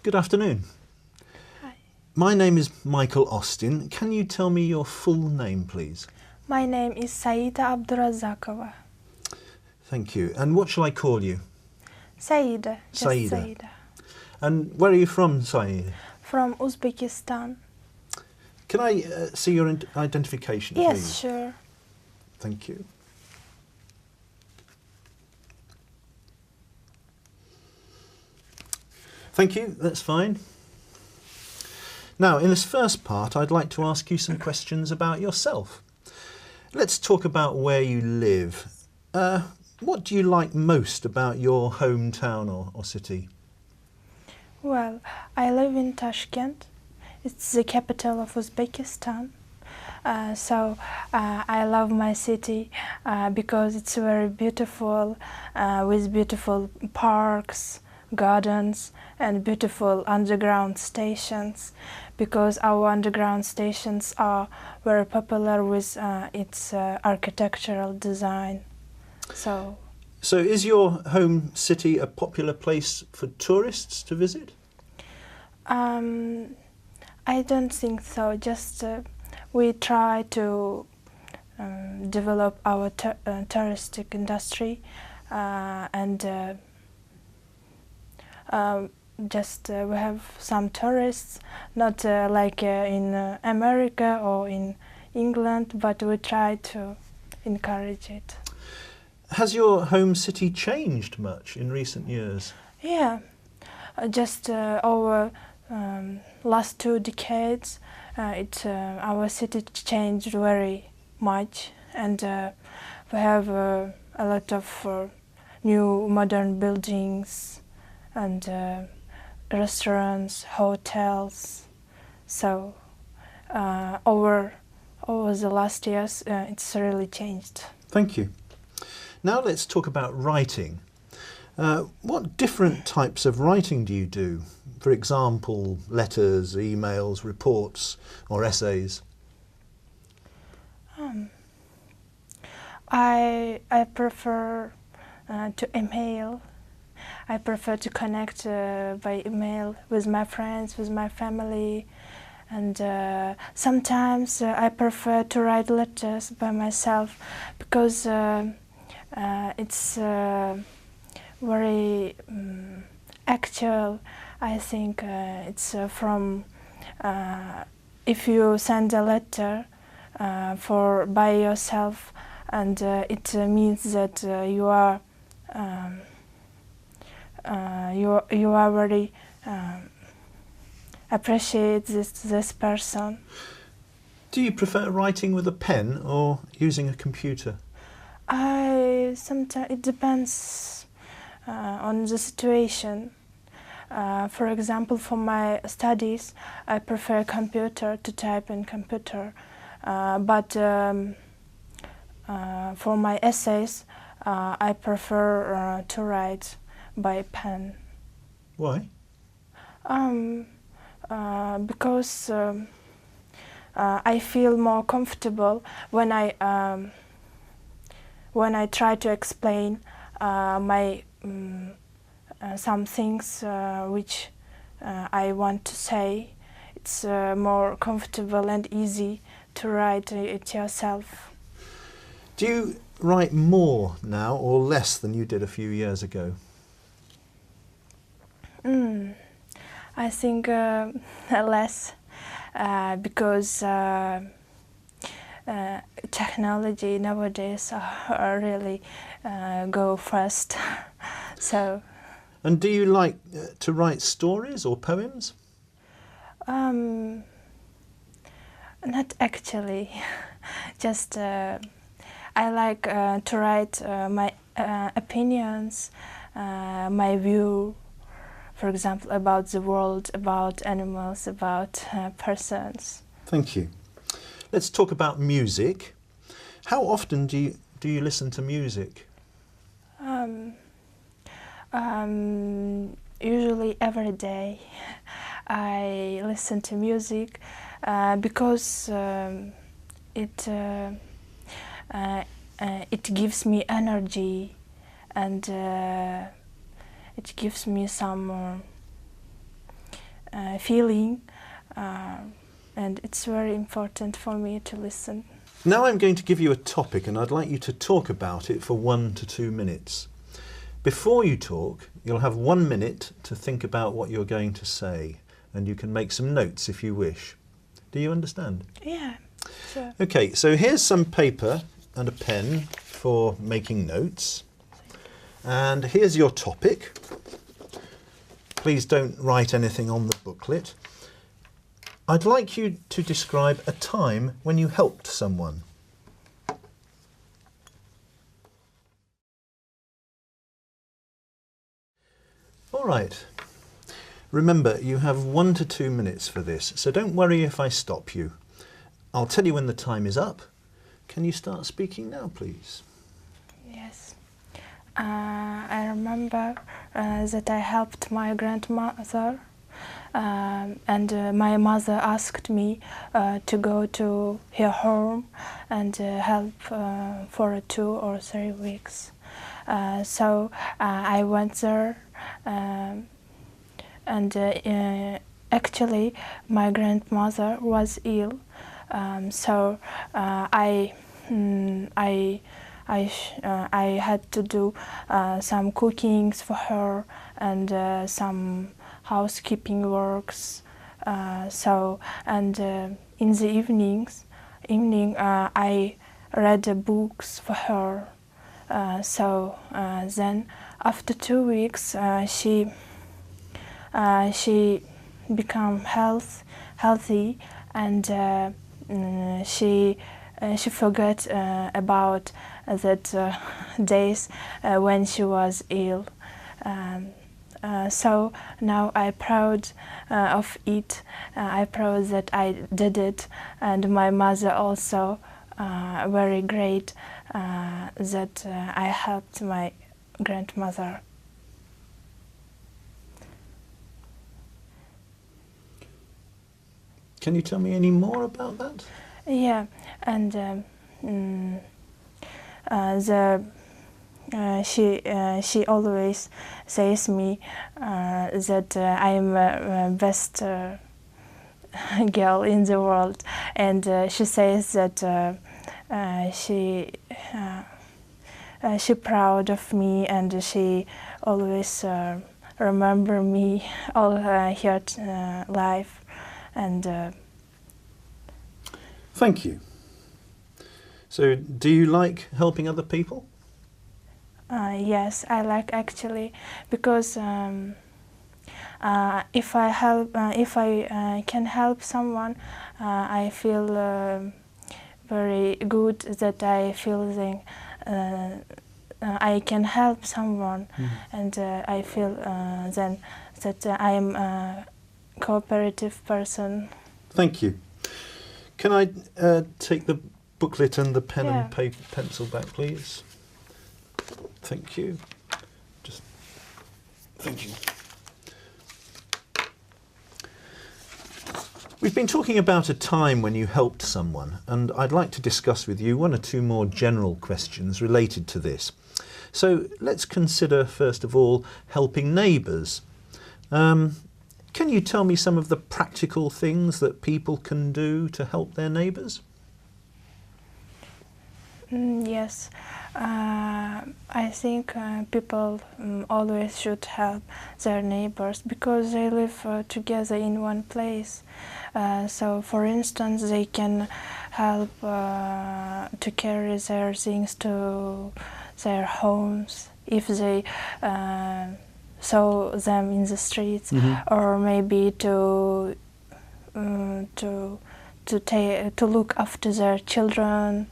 Good afternoon. Hi. My name is Michael Austin. Can you tell me your full name, please? My name is Saida Abdurazakova. Thank you. And what shall I call you? Saida, just Saida. Saida. And where are you from, Saida? From Uzbekistan. Can I see your identification, Yes, please? sure. Thank you. Thank you, that's fine. Now, in this first part, I'd like to ask you some questions about yourself. Let's talk about where you live. What do you like most about your hometown or city? Well, I live in Tashkent. It's the capital of Uzbekistan. I love my city because it's very beautiful, with beautiful parks, gardens, and beautiful underground stations, because our underground stations are very popular with its architectural design. So is your home city a popular place for tourists to visit? I don't think so. Just we try to develop our touristic industry and we have some tourists, not like in America or in England, but we try to encourage it. Has your home city changed much in recent years? Yeah, just over last 2 decades, our city changed very much, and we have a lot of new modern buildings and restaurants, hotels. So over the last years, it's really changed. Thank you. Now let's talk about writing. What different types of writing do you do? For example, letters, emails, reports, or essays? I prefer to email. I prefer to connect by email with my friends, with my family, and sometimes I prefer to write letters by myself because it's very actual. I think it's from if you send a letter by yourself, and it means that you are very appreciate this person. Do you prefer writing with a pen or using a computer? Sometimes it depends on the situation. For example, for my studies, I prefer computer, to type in computer. But for my essays, I prefer to write by pen. Why? Because I feel more comfortable when I try to explain my some things which I want to say. It's more comfortable and easy to write it yourself. Do you write more now or less than you did a few years ago? I think less because technology nowadays are really go fast. So. And do you like to write stories or poems? Not actually. Just I like to write my opinions, my view, for example, about the world, about animals, about persons. Thank you. Let's talk about music. How often do you listen to music? Usually every day I listen to music because it gives me energy, and it gives me some feeling, and it's very important for me to listen. Now I'm going to give you a topic and I'd like you to talk about it for 1 to 2 minutes. Before you talk, you'll have 1 minute to think about what you're going to say, and you can make some notes if you wish. Do you understand? Yeah, sure. Okay, so here's some paper and a pen for making notes. And here's your topic. Please don't write anything on the booklet. I'd like you to describe a time when you helped someone. All right. Remember, you have 1 to 2 minutes for this, so don't worry if I stop you. I'll tell you when the time is up. Can you start speaking now, please? Yes. I remember that I helped my grandmother, and my mother asked me to go to her home and help for 2 or 3 weeks. So I went there, and actually my grandmother was ill, so I had to do some cookings for her and some housekeeping works. In the evening, I read books for her. Then, after 2 weeks, she became healthy, and she forgot about that days when she was ill. So now I'm proud of it. I'm proud that I did it, and my mother also very great that I helped my grandmother. Can you tell me any more about that? Yeah, and she always says me that I am best girl in the world, and she says that she proud of me, and she always remember me all her life, and. Thank you. So, do you like helping other people? Yes, I like actually, because if I can help someone, I feel very good that I feel I can help someone, and I feel then that I am a cooperative person. Thank you. Can I take the booklet and the pen Yeah. and paper, pencil back, please? Thank you. Thank you. We've been talking about a time when you helped someone, and I'd like to discuss with you 1 or 2 more general questions related to this. So let's consider, first of all, helping neighbours. Can you tell me some of the practical things that people can do to help their neighbours? Yes, I think people always should help their neighbors because they live together in one place. So, for instance, they can help to carry their things to their homes if they saw them in the streets, or maybe to look after their children.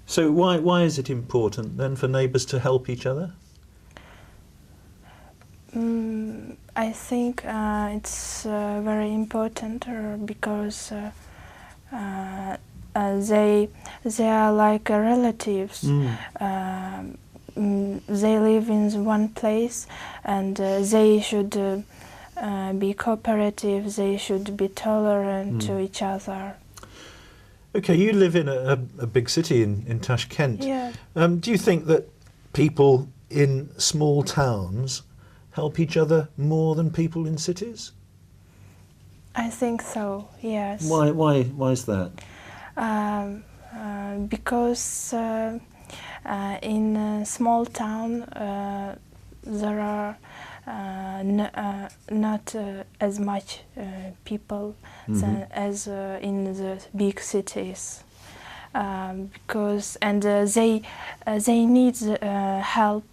So why is it important then for neighbours to help each other? I think it's very important because they are like relatives. They live in one place, and they should be cooperative. They should be tolerant to each other. Okay, you live in a big city in Tashkent. Yeah. Do you think that people in small towns help each other more than people in cities? I think so, yes. Why is that? Because in a small town there are not as much people as in the big cities, because they need help,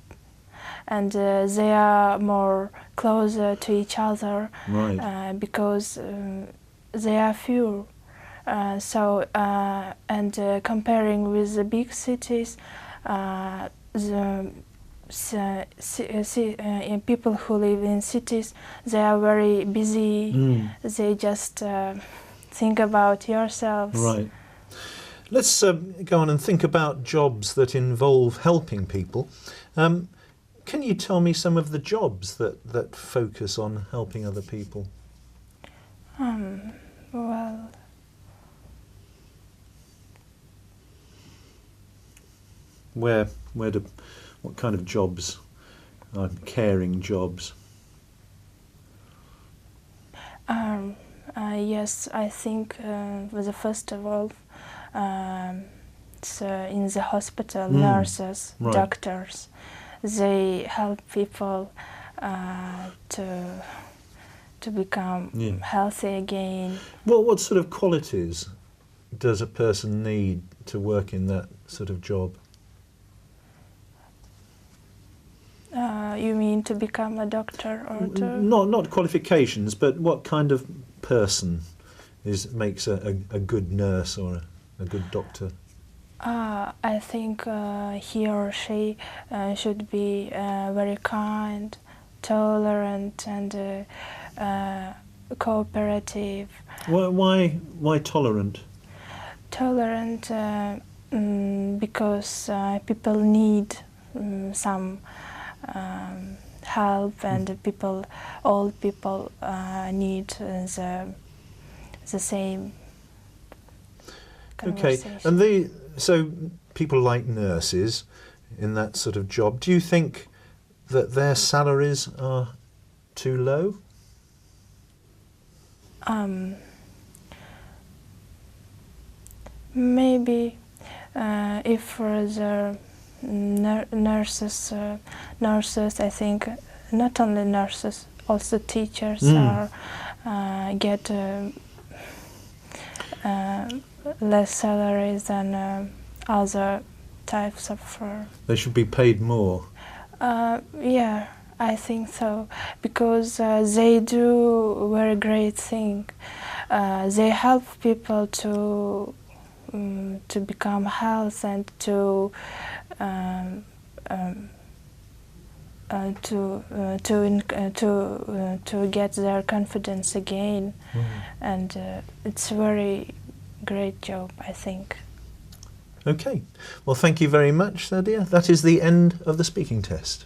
and they are more closer to each other, Right. because they are few. Comparing with the big cities, people who live in cities, they are very busy. They just think about yourselves. Right. Let's go on and think about jobs that involve helping people. Can you tell me some of the jobs that focus on helping other people? Well, What kind of jobs are caring jobs? yes, I think first of all, it's in the hospital, nurses, Right. doctors. They help people to become healthy again. What sort of qualities does a person need to work in that sort of job? You mean to become a doctor, or to? Not qualifications, but what kind of person makes a good nurse or a good doctor? I think he or she should be very kind, tolerant, and cooperative. Why tolerant? Tolerant because people need some help, and all people need the same conversation. Okay, and so people like nurses in that sort of job, do you think that their salaries are too low? Maybe if for the nurses, I think not only nurses, also teachers get less salaries than other types of. They should be paid more. Yeah, I think so, because they do very great thing. They help people to become healthy and to get their confidence again, and it's a very great job, I think. Okay, well, thank you very much, Nadia. That is the end of the speaking test.